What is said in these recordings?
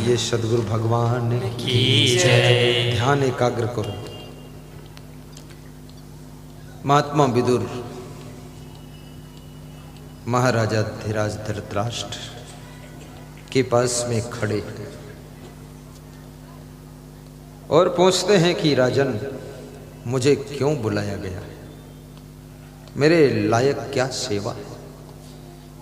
बोलिए सद्गुरु भगवान की जय। ध्यान एकाग्र करो। महात्मा विदुर महाराजा धीराज धृतराष्ट्र के पास में खड़े और पूछते हैं कि राजन, मुझे क्यों बुलाया गया है? मेरे लायक क्या सेवा है?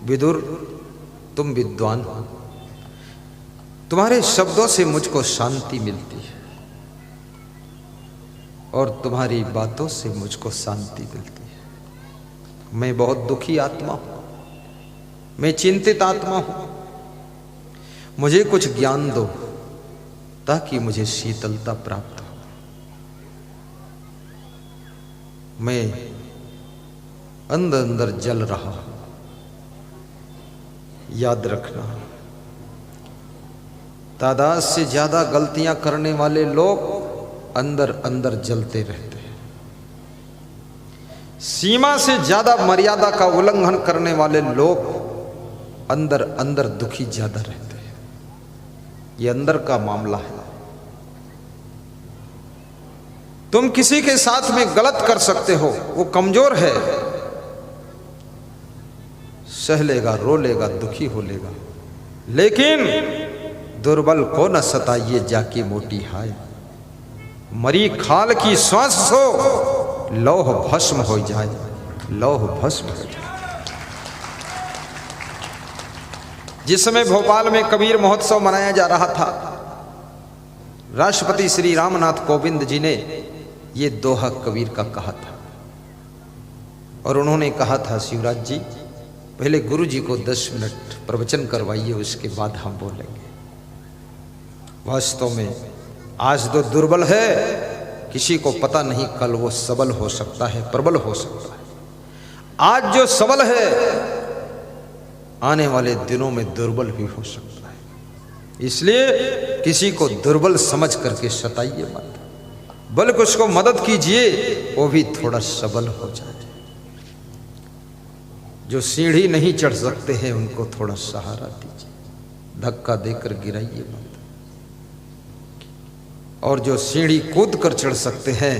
विदुर, तुम विद्वान हो, तुम्हारे शब्दों से मुझको शांति मिलती है और तुम्हारी बातों से मुझको शांति मिलती है। मैं बहुत दुखी आत्मा हूं, मैं चिंतित आत्मा हूं, मुझे कुछ ज्ञान दो ताकि मुझे शीतलता प्राप्त हो। मैं अंदर अंदर जल रहा हूं। याद रखना, तादाद से ज्यादा गलतियां करने वाले लोग अंदर अंदर जलते रहते हैं। सीमा से ज्यादा मर्यादा का उल्लंघन करने वाले लोग अंदर अंदर दुखी ज्यादा रहते हैं। यह अंदर का मामला है। तुम किसी के साथ में गलत कर सकते हो, वो कमजोर है, सह लेगा, रो लेगा, दुखी हो लेगा, लेकिन दुर्बल को न सताइए जाके मोटी हाय। मरी खाल की श्वास सो लौह भस्म हो जाए, लौह भस्म हो जाए। जिस समय भोपाल में कबीर महोत्सव मनाया जा रहा था, राष्ट्रपति श्री रामनाथ कोविंद जी ने ये दोहा कबीर का कहा था और उन्होंने कहा था, शिवराज जी पहले गुरु जी को 10 मिनट प्रवचन करवाइए, उसके बाद हम बोलेंगे। वास्तव में आज तो दुर्बल है, किसी को पता नहीं कल वो सबल हो सकता है, प्रबल हो सकता है। आज जो सबल है आने वाले दिनों में दुर्बल भी हो सकता है। इसलिए किसी को दुर्बल समझ करके सताइए मत, बल्कि उसको मदद कीजिए, वो भी थोड़ा सबल हो जाए। जो सीढ़ी नहीं चढ़ सकते हैं उनको थोड़ा सहारा दीजिए, धक्का देकर गिराइए मत। और जो सीढ़ी कूद कर चढ़ सकते हैं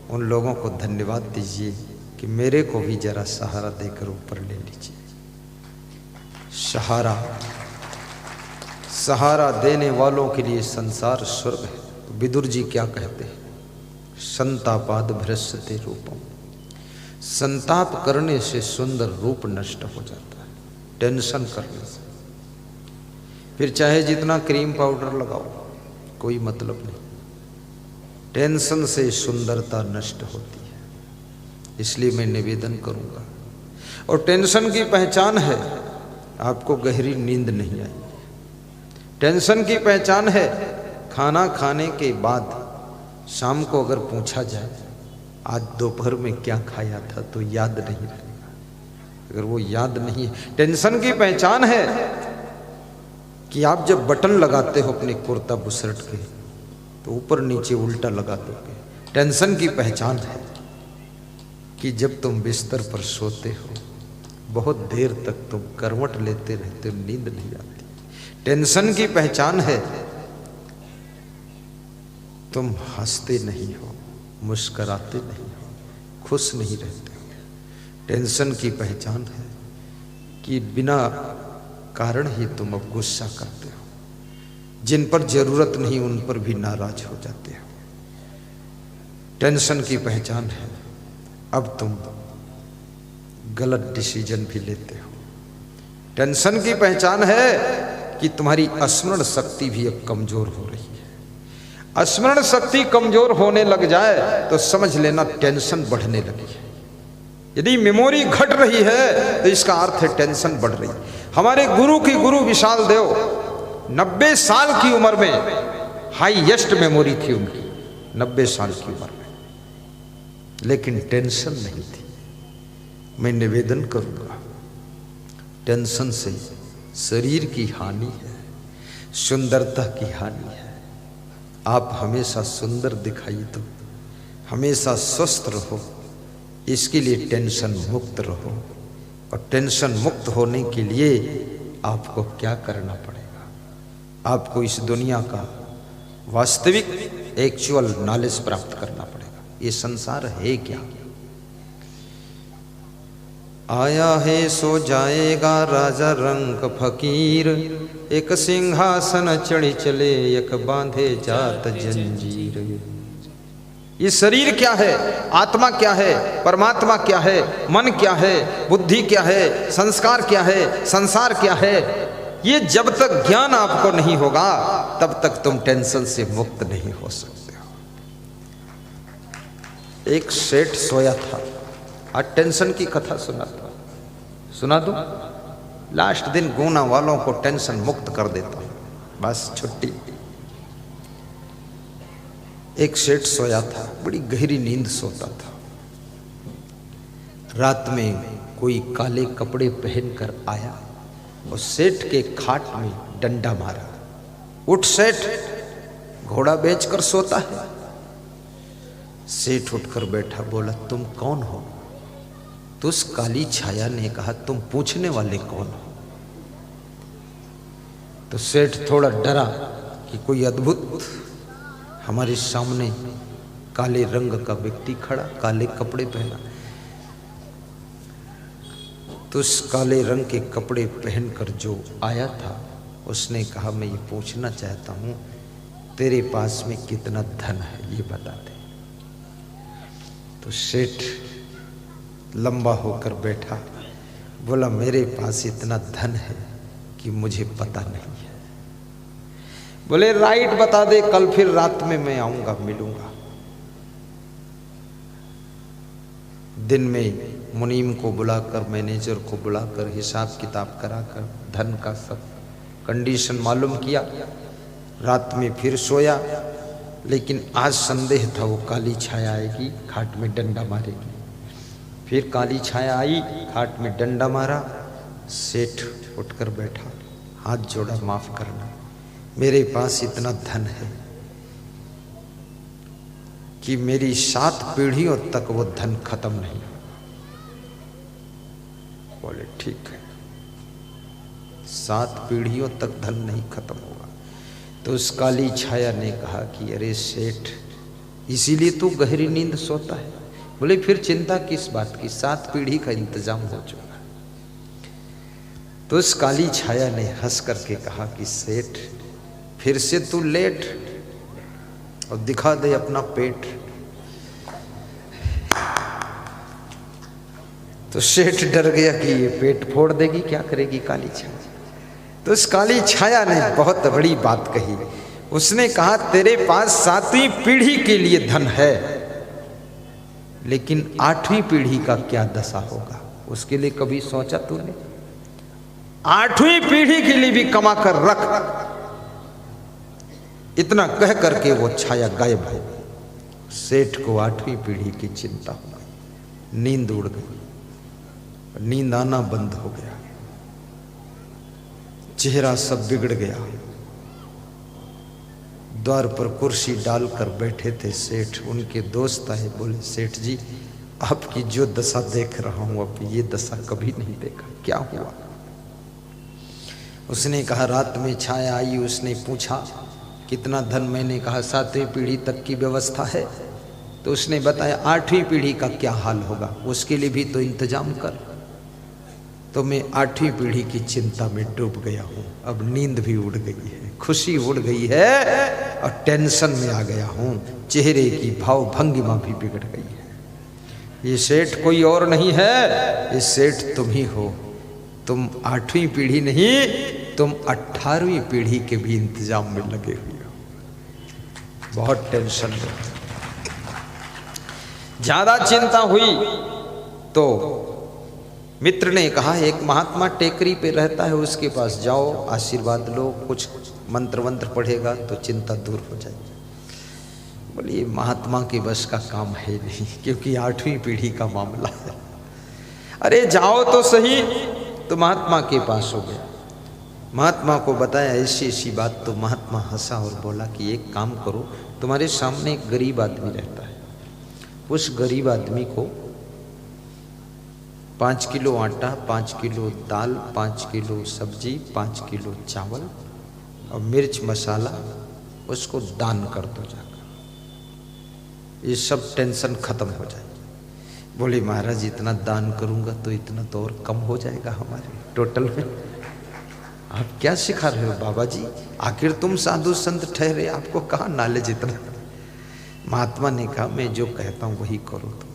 उन लोगों को धन्यवाद दीजिए कि मेरे को भी जरा सहारा देकर ऊपर ले लीजिए। सहारा देने वालों के लिए संसार स्वर्ग है। तो विदुर जी क्या कहते हैं? संतापाद भ्रष्यते रूपम, संताप करने से सुंदर रूप नष्ट हो जाता है। टेंशन करने से फिर चाहे जितना क्रीम पाउडर लगाओ, कोई मतलब नहीं। टेंशन से सुंदरता नष्ट होती है। इसलिए मैं निवेदन करूंगा, और टेंशन की पहचान है आपको गहरी नींद नहीं आई। टेंशन की पहचान है खाना खाने के बाद शाम को अगर पूछा जाए आज दोपहर में क्या खाया था तो याद नहीं रहेगा। अगर वो याद नहीं है, टेंशन की पहचान है कि आप जब बटन लगाते हो अपने कुर्ता बुसरट के तो ऊपर नीचे उल्टा लगा दोगे। टेंशन की पहचान है कि जब तुम बिस्तर पर सोते हो बहुत देर तक तुम करवट लेते रहते हो, नींद नहीं आती। टेंशन की पहचान है तुम हंसते नहीं हो, मुस्कराते नहीं हो, खुश नहीं रहते हो। टेंशन की पहचान है कि बिना कारण ही तुम अब गुस्सा करते हो, जिन पर जरूरत नहीं उन पर भी नाराज हो जाते हो। टेंशन की पहचान है अब तुम गलत डिसीजन भी लेते हो। टेंशन की पहचान है कि तुम्हारी स्मरण शक्ति भी अब कमजोर हो रही है। स्मरण शक्ति कमजोर होने लग जाए तो समझ लेना टेंशन बढ़ने लगी है। यदि मेमोरी घट रही है तो इसका अर्थ है टेंशन बढ़ रही है। हमारे गुरु की गुरु विशाल देव 90 साल की उम्र में हाईएस्ट मेमोरी थी उनकी, 90 साल की उम्र में, लेकिन टेंशन नहीं थी। मैं निवेदन करूंगा, टेंशन से शरीर की हानि है, सुंदरता की हानि है। आप हमेशा सुंदर दिखाई दो, हमेशा स्वस्थ रहो, इसके लिए टेंशन मुक्त रहो। और टेंशन मुक्त होने के लिए आपको क्या करना पड़ेगा? आपको इस दुनिया का वास्तविक एक्चुअल नॉलेज प्राप्त करना पड़ेगा। ये संसार है क्या? आया है सो जाएगा राजा रंग फकीर, एक सिंहासन चढ़ी चले एक बांधे जात जंजीर। ये शरीर क्या है, आत्मा क्या है, परमात्मा क्या है, मन क्या है, बुद्धि क्या है, संस्कार क्या है, संसार क्या है, ये जब तक ज्ञान आपको नहीं होगा तब तक तुम टेंशन से मुक्त नहीं हो सकते हो। एक सेठ सोया था, आज टेंशन की कथा सुना दो। लास्ट दिन गुना वालों को टेंशन मुक्त कर देता हूं, बस छुट्टी। एक सेठ सोया था, बड़ी गहरी नींद सोता था। रात में कोई काले कपड़े पहनकर आया और सेठ के खाट में डंडा मारा। उठ सेठ, घोड़ा बेचकर सोता है। सेठ उठकर बैठा, बोला तुम कौन हो? तो उस काली छाया ने कहा तुम पूछने वाले कौन हो? तो सेठ थोड़ा डरा कि कोई अद्भुत हमारे सामने काले रंग का व्यक्ति खड़ा, काले कपड़े पहना। तो उस काले रंग के कपड़े पहनकर जो आया था उसने कहा मैं ये पूछना चाहता हूं तेरे पास में कितना धन है, ये बता दे। तो सेठ लंबा होकर बैठा, बोला मेरे पास इतना धन है कि मुझे पता नहीं है। बोले राइट बता दे, कल फिर रात में मैं आऊंगा, मिलूंगा। दिन में मुनीम को बुलाकर, मैनेजर को बुलाकर हिसाब किताब कराकर धन का सब कंडीशन मालूम किया। रात में फिर सोया, लेकिन आज संदेह था वो काली छाया आएगी, खाट में डंडा मारेगी। फिर काली छाया आई, खाट में डंडा मारा। सेठ उठकर बैठा, हाथ जोड़ा, माफ करना, मेरे पास इतना धन है कि मेरी 7 पीढ़ियों तक वो धन खत्म नहीं। बोले ठीक है, 7 पीढ़ियों तक धन नहीं खत्म होगा। तो उस काली छाया ने कहा कि अरे सेठ, इसीलिए तू गहरी नींद सोता है? बोले फिर चिंता किस बात की, 7 पीढ़ी का इंतजाम हो चुका। तो उस काली छाया ने हंस करके कहा कि सेठ फिर से तू लेट और दिखा दे अपना पेट। तो सेठ डर गया कि ये पेट फोड़ देगी, क्या करेगी काली छाया। तो उस काली छाया ने बहुत बड़ी बात कही। उसने कहा तेरे पास 7वीं पीढ़ी के लिए धन है, लेकिन 8वीं पीढ़ी का क्या दशा होगा, उसके लिए कभी सोचा तूने? 8वीं पीढ़ी के लिए भी कमा कर रख। इतना कह करके वो छाया गायब हो गई। सेठ को 8वीं पीढ़ी की चिंता हो गई, नींद उड़ गई, नींद आना बंद हो गया, चेहरा सब बिगड़ गया। द्वार पर कुर्सी डालकर बैठे थे सेठ, उनके दोस्त आए, बोले सेठ जी आपकी जो दशा देख रहा हूं अब ये दशा कभी नहीं देखा, क्या हुआ? उसने कहा रात में छाया आई, उसने पूछा कितना धन? मैंने कहा 7वीं पीढ़ी तक की व्यवस्था है। तो उसने बताया 8वीं पीढ़ी का क्या हाल होगा, उसके लिए भी तो इंतजाम कर। तो मैं 8वीं पीढ़ी की चिंता में डूब गया हूँ, अब नींद भी उड़ गई है, खुशी उड़ गई है और टेंशन में आ गया हूँ, चेहरे की भाव भंगिमा भी बिगड़ गई है। ये सेठ कोई और नहीं है, ये सेठ तुम ही हो। तुम 8वीं पीढ़ी नहीं, तुम 18वीं पीढ़ी के भी इंतजाम में लगे हुए हो। बहुत टेंशन में, ज्यादा चिंता हुई तो मित्र ने कहा एक महात्मा टेकरी पे रहता है, उसके पास जाओ, आशीर्वाद लो, कुछ मंत्र वंत्र पढ़ेगा तो चिंता दूर हो जाएगी। बोलिए महात्मा के बस का काम है नहीं, क्योंकि 8वीं पीढ़ी का मामला है। अरे जाओ तो सही। तो महात्मा के पास हो गया, महात्मा को बताया ऐसी ऐसी बात। तो महात्मा हंसा और बोला कि एक काम करो, तुम्हारे सामने एक गरीब आदमी रहता है, उस गरीब आदमी को 5 किलो आटा, 5 किलो दाल, 5 किलो सब्जी, 5 किलो चावल और मिर्च मसाला उसको दान कर दो जाकर, ये सब टेंशन खत्म हो जाए। बोले महाराज इतना दान करूंगा तो इतना तो और कम हो जाएगा हमारे टोटल में। आप क्या सिखा रहे हो बाबा जी, आखिर तुम साधु संत ठहरे, आपको कहाँ नॉलेज इतना। महात्मा ने कहा मैं जो कहता हूँ वही करो। तुम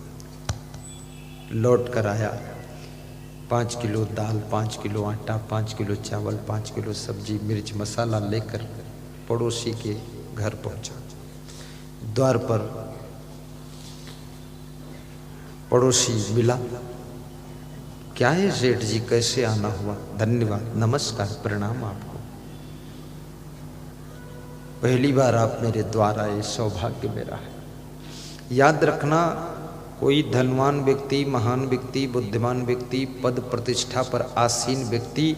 लौट कर आया, 5 किलो दाल, 5 किलो आटा, 5 किलो चावल, 5 किलो सब्जी, मिर्च मसाला लेकर पड़ोसी के घर पहुंचा। द्वार पर पड़ोसी मिला, क्या है सेठ जी, कैसे आना हुआ? धन्यवाद, नमस्कार, प्रणाम आपको, पहली बार आप मेरे द्वार आए, सौभाग्य मेरा है। याद रखना, कोई धनवान व्यक्ति, महान व्यक्ति, बुद्धिमान व्यक्ति, पद प्रतिष्ठा पर आसीन व्यक्ति